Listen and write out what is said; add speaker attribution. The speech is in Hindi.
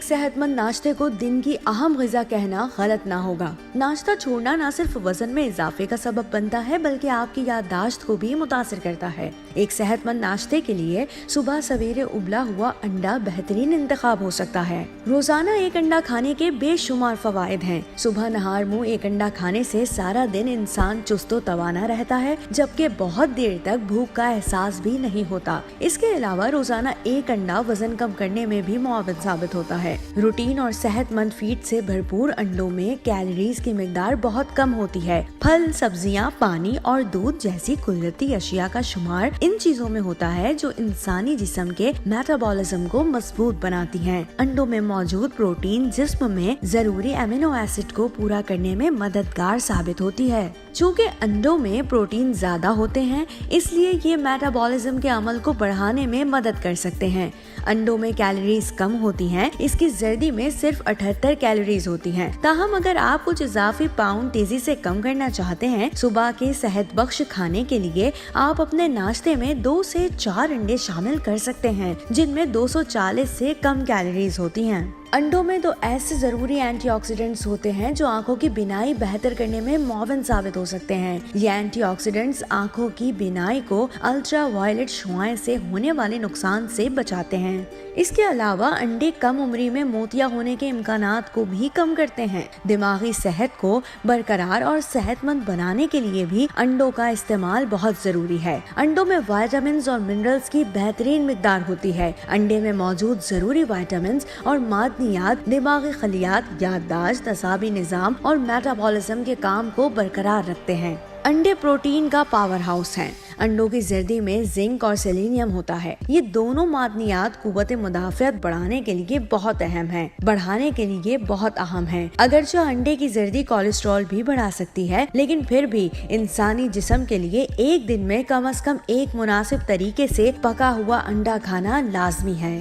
Speaker 1: सेहतमंद नाश्ते को दिन की अहम ग़िज़ा कहना गलत ना होगा। नाश्ता छोड़ना न सिर्फ वजन में इजाफे का सबब बनता है बल्कि आपकी याददाश्त को भी मुतासिर करता है। एक सेहतमंद नाश्ते के लिए सुबह सवेरे उबला हुआ अंडा बेहतरीन इंतखाब हो सकता है। रोजाना एक अंडा खाने के बेशुमार फवायद हैं। सुबह नहार मुँह एक अंडा खाने से सारा दिन इंसान चुस्तो तवाना रहता है, जबकि बहुत देर तक भूख का एहसास भी नहीं होता। इसके अलावा रोजाना एक अंडा वजन कम करने में भी मुआविन साबित होता है। रूटीन और सेहतमंद फीड से भरपूर अंडों में कैलोरीज की मिकदार बहुत कम होती है। फल, सब्जियां, पानी और दूध जैसी कुदरती अशिया का शुमार इन चीजों में होता है जो इंसानी जिस्म के मेटाबॉलिज्म को मजबूत बनाती हैं। अंडों में मौजूद प्रोटीन जिस्म में जरूरी अमीनो एसिड को पूरा करने में मददगार साबित होती है। चूँकि अंडों में प्रोटीन ज्यादा होते हैं, इसलिए ये मेटाबॉलिज्म के अमल को बढ़ाने में मदद कर सकते हैं। अंडों में कैलोरीज कम होती हैं, इसकी जर्दी में सिर्फ 78 कैलोरीज होती हैं। ताहम अगर आप कुछ इजाफी पाउंड तेजी से कम करना चाहते हैं, सुबह के सेहत बख्श खाने के लिए आप अपने नाश्ते में 2 से 4 अंडे शामिल कर सकते हैं, जिनमें 240 से कम कैलोरीज होती हैं। अंडों में तो ऐसे जरूरी एंटीऑक्सीडेंट्स होते हैं जो आंखों की बिनाई बेहतर करने में मुआविन साबित हो सकते हैं। ये एंटीऑक्सीडेंट्स आंखों की बिनाई को अल्ट्रा वायलेट शुआएं से होने वाले नुकसान से बचाते हैं। इसके अलावा अंडे कम उम्री में मोतिया होने के इम्कानात को भी कम करते हैं। दिमागी सेहत को बरकरार और सेहतमंद बनाने के लिए भी अंडों का इस्तेमाल बहुत जरूरी है। अंडों में विटामिन और मिनरल्स की बेहतरीन मिकदार होती है। अंडे में मौजूद जरूरी विटामिन और मादनियात दिमागी खलियात, याददाश्त, असाबी निजाम और मेटाबॉलिज्म के काम को बरकरार रखते हैं। अंडे प्रोटीन का पावर हाउस हैं। अंडों की जर्दी में जिंक और सेलेनियम होता है। ये दोनों मादनियात कुव्वत मुदाफ़ियत बढ़ाने के लिए बहुत अहम है, बढ़ाने के लिए बहुत अहम है। अगरचे अंडे की जर्दी कोलेस्ट्रॉल भी बढ़ा सकती है, लेकिन फिर भी इंसानी जिस्म के लिए एक दिन में कम से कम एक मुनासिब तरीके से पका हुआ अंडा खाना लाजमी है।